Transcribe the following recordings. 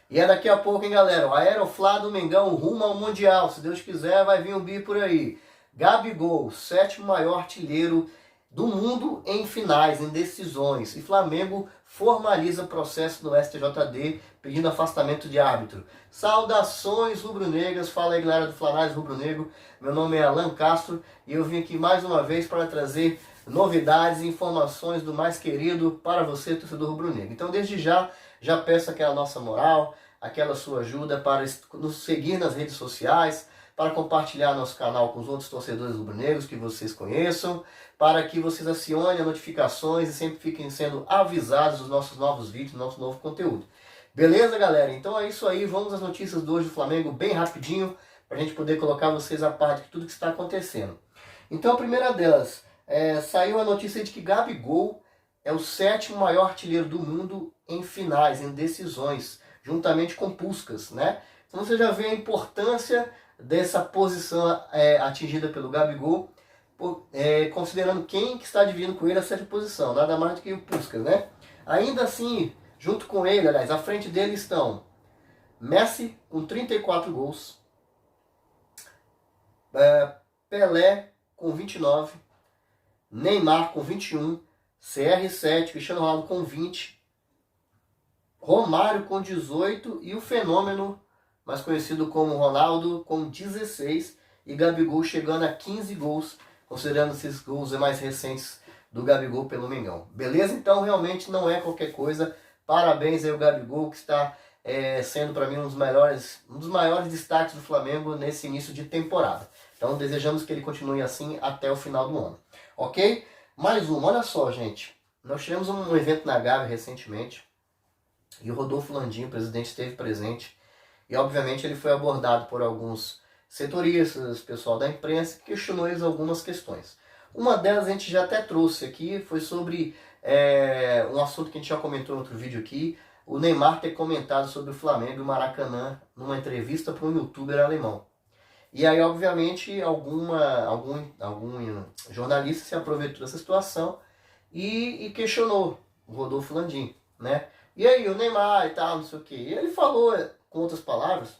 E é daqui a pouco, hein, galera? O Aeroflá do Mengão rumo ao Mundial. Se Deus quiser, vai vir um bi por aí. Gabigol, sétimo maior artilheiro do mundo em finais, em decisões. E Flamengo formaliza processo no STJD pedindo afastamento de árbitro. Saudações rubro-negras. Fala aí, galera do Flanais Rubro-Negro. Meu nome é Alan Castro e eu vim aqui mais uma vez para trazer novidades e informações do mais querido para você, torcedor rubro-negro. Então, desde já peço aquela nossa moral, aquela sua ajuda para nos seguir nas redes sociais, para compartilhar nosso canal com os outros torcedores rubro-negros que vocês conheçam, para que vocês acionem as notificações e sempre fiquem sendo avisados dos nossos novos vídeos, do nosso novo conteúdo. Beleza, galera? Então é isso aí, vamos às notícias de hoje do Flamengo bem rapidinho, para a gente poder colocar vocês a par de tudo que está acontecendo. Então a primeira delas, saiu a notícia de que Gabigol é o sétimo maior artilheiro do mundo em finais, em decisões, juntamente com Puskás, né? Então você já vê a importância dessa posição atingida pelo Gabigol, considerando quem que está dividindo com ele a sétima posição, nada mais do que o Puskás, né? Ainda assim, junto com ele, aliás, à frente dele estão Messi com 34 gols, Pelé com 29, Neymar com 21, CR7, Cristiano Ronaldo com 20, Romário com 18 e o fenômeno, mais conhecido como Ronaldo, com 16 e Gabigol chegando a 15 gols, considerando esses gols mais recentes do Gabigol pelo Mengão. Beleza? Então realmente não é qualquer coisa. Parabéns aí ao Gabigol, que está sendo para mim um dos maiores destaques do Flamengo nesse início de temporada. Então desejamos que ele continue assim até o final do ano. Ok? Mais uma, olha só, gente. Nós tivemos um evento na Gávea recentemente e o Rodolfo Landim, o presidente, esteve presente. E obviamente ele foi abordado por alguns setoristas, pessoal da imprensa, que questionou eles algumas questões. Uma delas a gente já até trouxe aqui, foi sobre um assunto que a gente já comentou em outro vídeo aqui, o Neymar ter comentado sobre o Flamengo e o Maracanã numa entrevista para um youtuber alemão. E aí, obviamente, algum jornalista se aproveitou dessa situação e questionou o Rodolfo Landim, né? E aí, o Neymar e tal, não sei o quê. E ele falou, com outras palavras,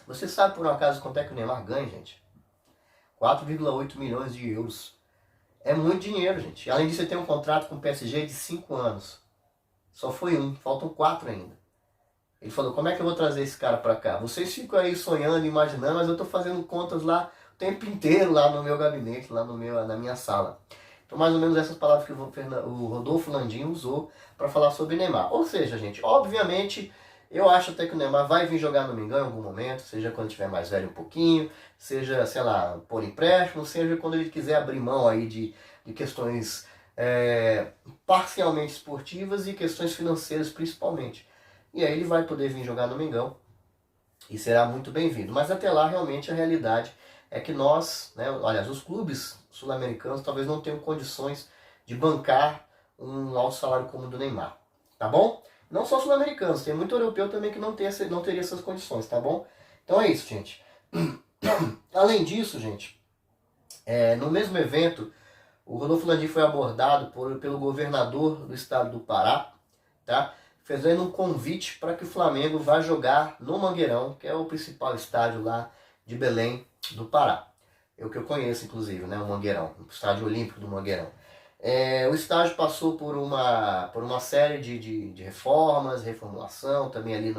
você sabe por um acaso quanto é que o Neymar ganha, gente? 4,8 milhões de euros. É muito dinheiro, gente. Além disso, ele tem um contrato com o PSG de 5 anos. Só foi um, faltam 4 ainda. Ele falou, como é que eu vou trazer esse cara pra cá? Vocês ficam aí sonhando, imaginando, mas eu tô fazendo contas lá o tempo inteiro, lá no meu gabinete, na minha sala. Então, mais ou menos essas palavras que o Rodolfo Landim usou para falar sobre Neymar. Ou seja, gente, obviamente, eu acho até que o Neymar vai vir jogar no Mengão em algum momento, seja quando estiver mais velho um pouquinho, seja, sei lá, por empréstimo, seja quando ele quiser abrir mão aí de questões parcialmente esportivas e questões financeiras principalmente. E aí ele vai poder vir jogar no Mengão e será muito bem-vindo. Mas até lá, realmente, a realidade é que nós, né, aliás, os clubes sul-americanos talvez não tenham condições de bancar um alto salário como o do Neymar, tá bom? Não só sul-americanos, tem muito europeu também que não teria essas condições, tá bom? Então é isso, gente. Além disso, gente, no mesmo evento, o Rodolfo Landim foi abordado pelo governador do estado do Pará, tá? Fazendo um convite para que o Flamengo vá jogar no Mangueirão, que é o principal estádio lá de Belém do Pará. É o que eu conheço, inclusive, né, o Mangueirão, o estádio olímpico do Mangueirão. O estádio passou por uma série de reformas, reformulação, também ali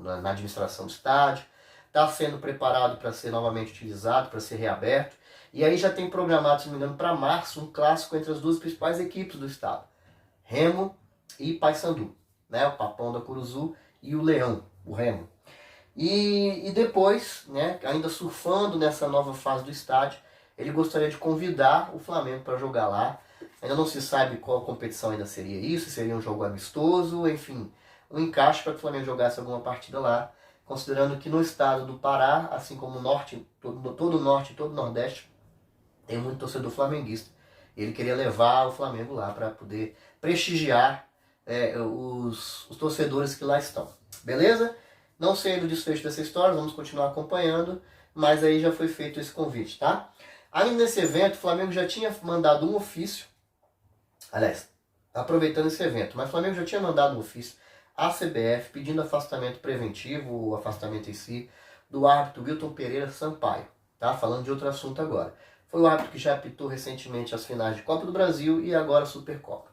na administração do estádio. Está sendo preparado para ser novamente utilizado, para ser reaberto. E aí já tem programado, se não me engano, para março, um clássico entre as duas principais equipes do estado. Remo e Paysandu. Né, o Papão da Curuzu e o Leão, o Remo. E depois, né, ainda surfando nessa nova fase do estádio, ele gostaria de convidar o Flamengo para jogar lá. Ainda não se sabe qual competição ainda seria isso, seria um jogo amistoso, enfim, um encaixe para que o Flamengo jogasse alguma partida lá, considerando que no estado do Pará, assim como o norte, todo o norte e todo o nordeste, tem muito torcedor flamenguista. Ele queria levar o Flamengo lá para poder prestigiar os torcedores que lá estão. Beleza? Não sei do desfecho dessa história, vamos continuar acompanhando, mas aí já foi feito esse convite, tá? Ainda nesse evento, o Flamengo já tinha mandado um ofício, aliás, aproveitando esse evento, mas o Flamengo já tinha mandado um ofício à CBF pedindo afastamento preventivo, o afastamento em si, do árbitro Wilton Pereira Sampaio. Tá? Falando de outro assunto agora. Foi o árbitro que já apitou recentemente as finais de Copa do Brasil e agora a Supercopa.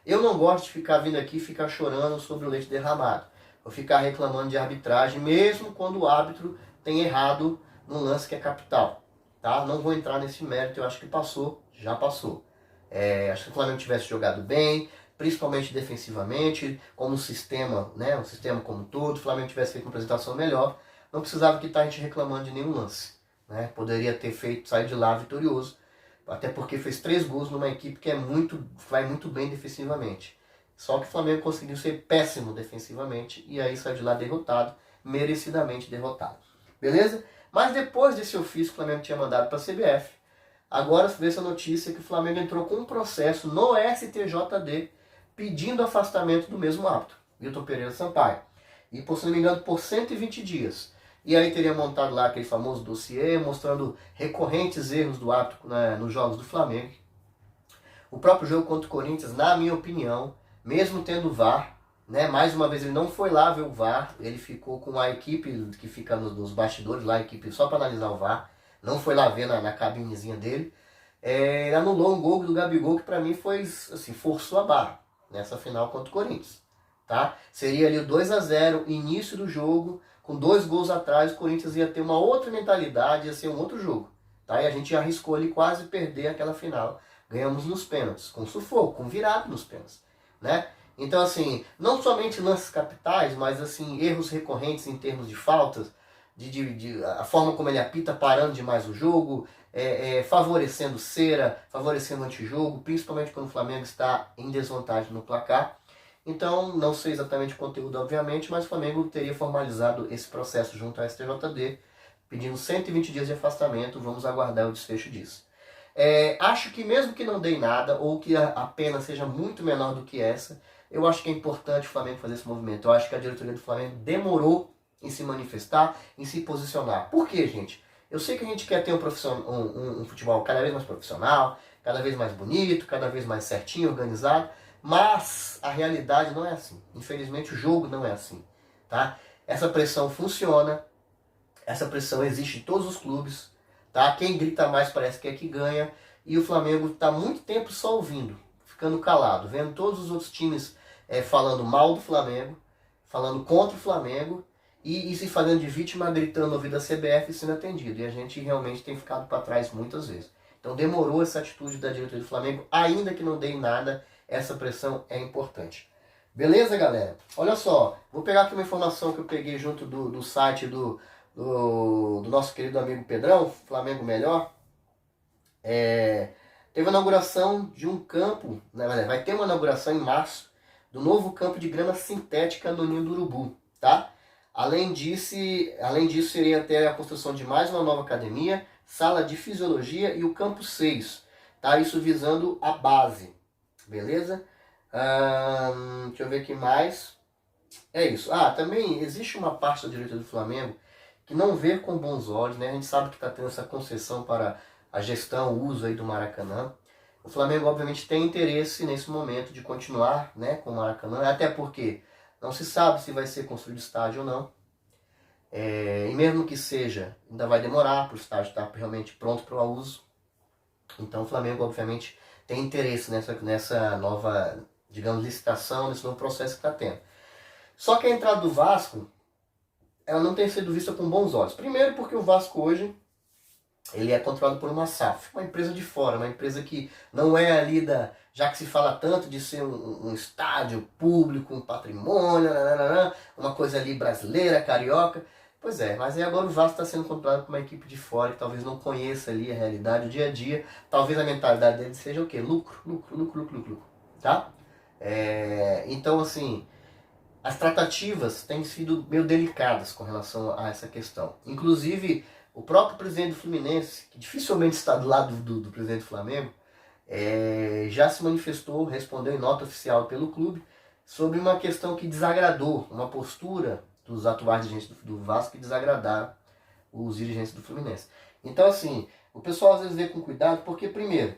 Eu não gosto de ficar vindo aqui e ficar chorando sobre o leite derramado. Ou ficar reclamando de arbitragem, mesmo quando o árbitro tem errado num lance que é capital. Tá? Não vou entrar nesse mérito, eu acho que passou, já passou. Acho que o Flamengo tivesse jogado bem, principalmente defensivamente, como sistema, né, um sistema como um todo, o Flamengo tivesse feito uma apresentação melhor, não precisava que a gente reclamando de nenhum lance. Né? Poderia ter sair de lá vitorioso, até porque fez 3 gols numa equipe que vai muito bem defensivamente. Só que o Flamengo conseguiu ser péssimo defensivamente e aí saiu de lá derrotado, merecidamente derrotado. Beleza? Mas depois desse ofício que o Flamengo tinha mandado para a CBF, agora veio essa notícia que o Flamengo entrou com um processo no STJD pedindo afastamento do mesmo árbitro, Wilton Pereira Sampaio. E, se não me engano, por 120 dias. E aí teria montado lá aquele famoso dossiê mostrando recorrentes erros do árbitro, né, nos jogos do Flamengo. O próprio jogo contra o Corinthians, na minha opinião, mesmo tendo VAR, né, mais uma vez ele não foi lá ver o VAR, ele ficou com a equipe que fica nos bastidores lá, a equipe só para analisar o VAR, não foi lá ver na cabinezinha dele. Ele anulou um gol do Gabigol que para mim foi assim, forçou a barra nessa final contra o Corinthians. Tá? Seria ali o 2-0, início do jogo, com 2 gols atrás, o Corinthians ia ter uma outra mentalidade, ia ser um outro jogo. Tá? E a gente arriscou ali quase perder aquela final. Ganhamos nos pênaltis, com sufoco, com virado nos pênaltis. Né? Então, assim, não somente lances capitais, mas assim, erros recorrentes em termos de faltas, a forma como ele apita parando demais o jogo, favorecendo cera, favorecendo antijogo, principalmente quando o Flamengo está em desvantagem no placar. Então, não sei exatamente o conteúdo, obviamente, mas o Flamengo teria formalizado esse processo junto ao STJD, pedindo 120 dias de afastamento, vamos aguardar o desfecho disso. Acho que mesmo que não dê nada, ou que a pena seja muito menor do que essa, eu acho que é importante o Flamengo fazer esse movimento. Eu acho que a diretoria do Flamengo demorou em se manifestar, em se posicionar. Por quê, gente? Eu sei que a gente quer ter um futebol cada vez mais profissional, cada vez mais bonito, cada vez mais certinho, organizado, mas a realidade não é assim. Infelizmente o jogo não é assim. Tá? Essa pressão funciona, essa pressão existe em todos os clubes. Tá? Quem grita mais parece que é que ganha. E o Flamengo está muito tempo só ouvindo, ficando calado, vendo todos os outros times falando mal do Flamengo, falando contra o Flamengo e se fazendo de vítima, gritando no ouvido da CBF e sendo atendido. E a gente realmente tem ficado para trás muitas vezes. Então demorou essa atitude da diretoria do Flamengo, ainda que não dê em nada, essa pressão é importante. Beleza, galera? Olha só, vou pegar aqui uma informação que eu peguei junto do site do nosso querido amigo Pedrão, Flamengo Melhor. Teve a inauguração de um campo, né, vai ter uma inauguração em março, do novo campo de grama sintética no Ninho do Urubu, tá? Além disso, iria ter a construção de mais uma nova academia, sala de fisiologia e o campo 6, tá? Isso visando a base, beleza? Deixa eu ver aqui mais. É isso. Também existe uma parte da diretoria do Flamengo que não vê com bons olhos, né? A gente sabe que está tendo essa concessão para a gestão, o uso aí do Maracanã. O Flamengo, obviamente, tem interesse nesse momento de continuar, né, com o Maracanã, até porque não se sabe se vai ser construído estádio ou não. E mesmo que seja, ainda vai demorar para o estádio estar realmente pronto para o uso. Então o Flamengo, obviamente, tem interesse nessa nova, digamos, licitação, nesse novo processo que está tendo. Só que a entrada do Vasco, ela não tem sido vista com bons olhos. Primeiro porque o Vasco hoje, ele é controlado por uma SAF, uma empresa de fora, uma empresa que não é ali já que se fala tanto de ser um estádio público, um patrimônio, uma coisa ali brasileira, carioca. Pois é, mas aí agora o Vasco está sendo controlado por uma equipe de fora que talvez não conheça ali a realidade, o dia a dia. Talvez a mentalidade dele seja o quê? Lucro, lucro, lucro, lucro, lucro, tá? Então, assim, as tratativas têm sido meio delicadas com relação a essa questão. Inclusive, o próprio presidente do Fluminense, que dificilmente está do lado do presidente do Flamengo, já se manifestou, respondeu em nota oficial pelo clube, sobre uma questão que desagradou, uma postura dos atuais dirigentes do Vasco que desagradaram os dirigentes do Fluminense. Então, assim, o pessoal às vezes vê com cuidado, porque, primeiro,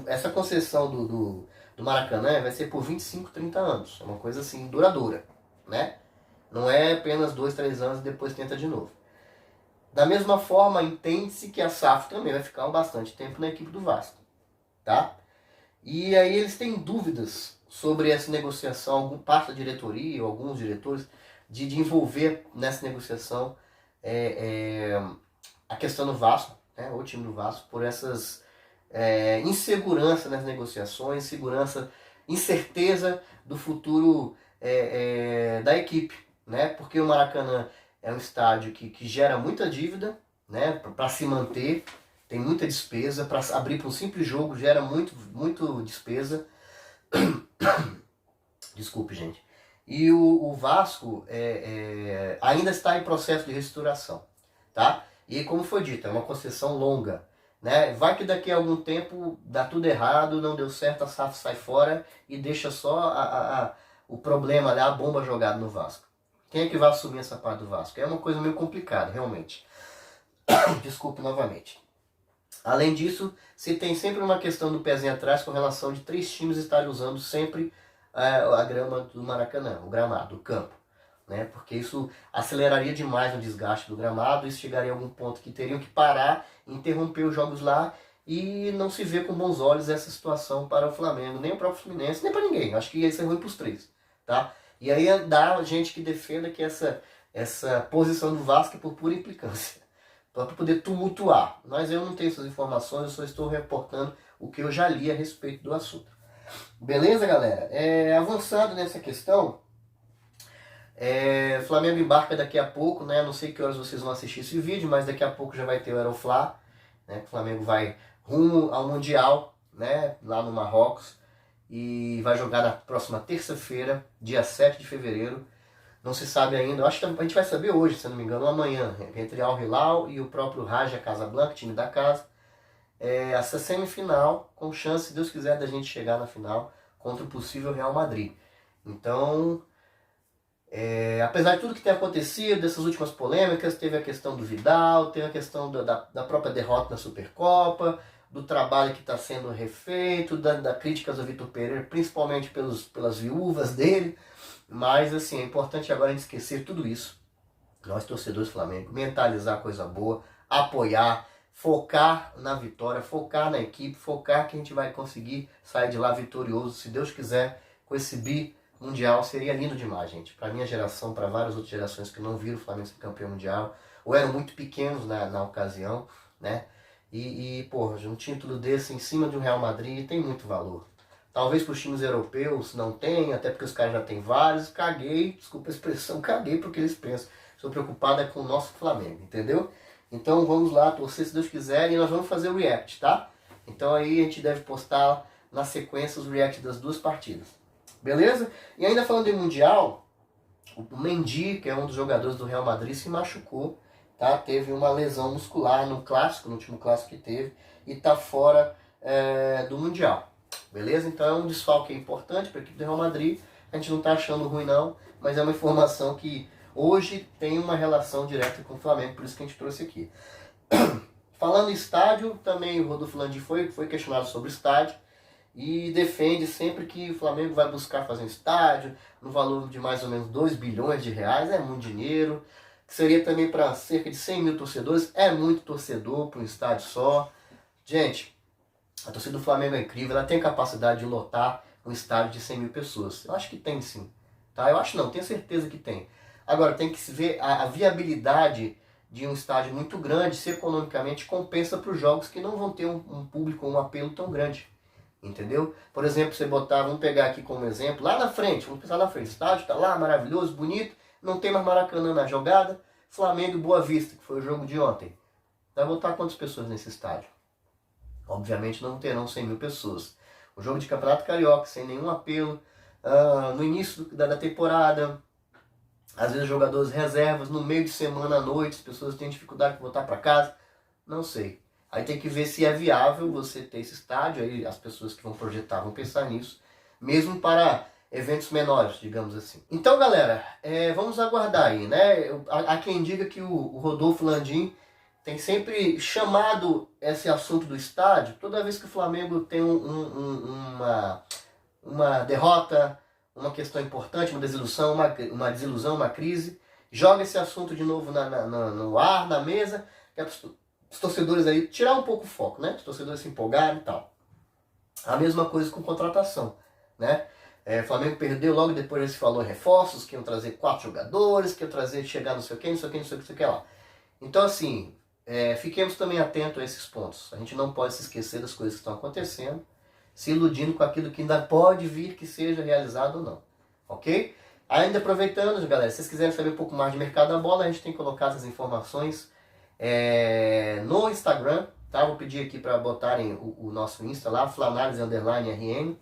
essa concessão do Maracanã vai ser por 25, 30 anos. É uma coisa assim, duradoura, né? Não é apenas 2, 3 anos e depois tenta de novo. Da mesma forma, entende-se que a SAF também vai ficar bastante tempo na equipe do Vasco, tá? E aí eles têm dúvidas sobre essa negociação, algum parte da diretoria, ou alguns diretores, de envolver nessa negociação a questão do Vasco, né, o time do Vasco, por essas insegurança nas negociações, incerteza do futuro da equipe, né? Porque o Maracanã é um estádio que gera muita dívida, né? Para se manter, tem muita despesa, para abrir para um simples jogo gera muito despesa. Desculpe, gente. E o Vasco ainda está em processo de reestruturação, tá? E como foi dito, é uma concessão longa, né? Vai que daqui a algum tempo dá tudo errado, não deu certo, a SAF sai fora e deixa só o problema, a bomba jogada no Vasco. Quem é que vai assumir essa parte do Vasco? É uma coisa meio complicada, realmente. Desculpe novamente. Além disso, se tem sempre uma questão do pezinho atrás com relação de 3 times estarem usando sempre a grama do Maracanã, o gramado, o campo, né? Porque isso aceleraria demais o desgaste do gramado e chegaria a algum ponto que teriam que parar, interromper os jogos lá e não se vê com bons olhos essa situação para o Flamengo, nem o próprio Fluminense, nem para ninguém. Acho que ia ser ruim para os 3, tá? E aí dá gente que defenda que essa posição do Vasco é por pura implicância, para poder tumultuar. Mas eu não tenho essas informações, eu só estou reportando o que eu já li a respeito do assunto. Beleza, galera? Avançando nessa questão, Flamengo embarca daqui a pouco, né? Não sei que horas vocês vão assistir esse vídeo, mas daqui a pouco já vai ter o Aeroflá, né? O Flamengo vai rumo ao Mundial, né? Lá no Marrocos, e vai jogar na próxima terça-feira, dia 7 de fevereiro. Não se sabe ainda, eu acho que a gente vai saber hoje, se não me engano, amanhã, entre Al Hilal e o próprio Raja Casablanca, time da casa. Essa semifinal, com chance, se Deus quiser, da gente chegar na final contra o possível Real Madrid. Então, apesar de tudo que tem acontecido, dessas últimas polêmicas, teve a questão do Vidal, teve a questão da própria derrota na Supercopa, do trabalho que está sendo refeito, da críticas ao Vitor Pereira, principalmente pelas viúvas dele. Mas assim, é importante agora a gente esquecer tudo isso. Nós, torcedores do Flamengo, mentalizar coisa boa, apoiar, focar na vitória, focar na equipe, focar que a gente vai conseguir sair de lá vitorioso, se Deus quiser, com esse bi mundial. Seria lindo demais, gente. Para minha geração, para várias outras gerações que não viram o Flamengo ser campeão mundial, ou eram muito pequenos na ocasião, né? Porra, um título desse em cima de um Real Madrid tem muito valor. Talvez para os times europeus não tenha, até porque os caras já têm vários. Caguei, desculpa a expressão, caguei porque eles pensam. Estou preocupado com o nosso Flamengo, entendeu? Então vamos lá, torcer se Deus quiser, e nós vamos fazer o react, tá? Então aí a gente deve postar na sequência os react das 2 partidas. Beleza? E ainda falando em Mundial, o Mendy, que é um dos jogadores do Real Madrid, se machucou, tá? Teve uma lesão muscular no clássico, no último clássico que teve, e está fora do Mundial. Beleza? Então é um desfalque importante para a equipe do Real Madrid. A gente não está achando ruim não, mas é uma informação que hoje tem uma relação direta com o Flamengo, por isso que a gente trouxe aqui. Falando em estádio, também o Rodolfo Landim foi questionado sobre o estádio e defende sempre que o Flamengo vai buscar fazer um estádio no valor de mais ou menos 2 bilhões de reais, é muito dinheiro, que seria também para cerca de 100 mil torcedores, é muito torcedor para um estádio só. Gente, a torcida do Flamengo é incrível, ela tem capacidade de lotar um estádio de 100 mil pessoas. Eu acho que tem sim, tá? Eu acho não, tenho certeza que tem. Agora, tem que se ver a viabilidade de um estádio muito grande, se economicamente compensa para os jogos que não vão ter um público, um apelo tão grande. Entendeu? Por exemplo, você botar, vamos pegar aqui como exemplo, lá na frente, vamos pensar na frente, o estádio está lá, maravilhoso, bonito, não tem mais Maracanã na jogada, Flamengo e Boa Vista, que foi o jogo de ontem. Vai botar quantas pessoas nesse estádio? Obviamente não terão 100 mil pessoas. O jogo de Campeonato Carioca, sem nenhum apelo, no início da temporada, às vezes jogadores reservas, no meio de semana à noite, as pessoas têm dificuldade de voltar para casa, não sei. Aí tem que ver se é viável você ter esse estádio, aí as pessoas que vão projetar vão pensar nisso, mesmo para eventos menores, digamos assim. Então, galera, vamos aguardar aí, né? Há quem diga que o Rodolfo Landim tem sempre chamado esse assunto do estádio, toda vez que o Flamengo tem uma derrota, uma questão importante, uma desilusão, uma crise, joga esse assunto de novo no ar, na mesa, que é os torcedores aí tirar um pouco o foco, né? Os torcedores se empolgarem e tal. A mesma coisa com contratação, né? O Flamengo perdeu logo depois, já se falou em reforços, que iam trazer 4 jogadores, que iam trazer, chegar não sei o que, não sei o que, não sei o que, não sei o que lá. Então assim, fiquemos também atentos a esses pontos. A gente não pode se esquecer das coisas que estão acontecendo, se iludindo com aquilo que ainda pode vir que seja realizado ou não, ok? Ainda aproveitando, galera, se vocês quiserem saber um pouco mais de mercado da bola, a gente tem colocado essas informações no Instagram, tá? Vou pedir aqui para botarem o nosso Insta lá, Flanares_RN.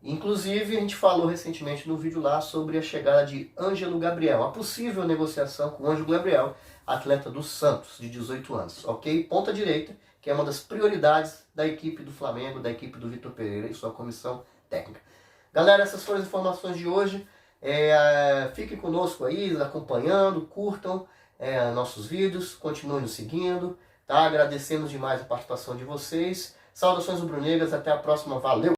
Inclusive, a gente falou recentemente no vídeo lá sobre a chegada de Ângelo Gabriel, a possível negociação com o Ângelo Gabriel, atleta do Santos, de 18 anos, ok? Ponta direita, que é uma das prioridades da equipe do Flamengo, da equipe do Vitor Pereira e sua comissão técnica. Galera, essas foram as informações de hoje. Fiquem conosco aí, acompanhando, curtam nossos vídeos, continuem nos seguindo, tá? Agradecemos demais a participação de vocês. Saudações rubro-negras, até a próxima, valeu!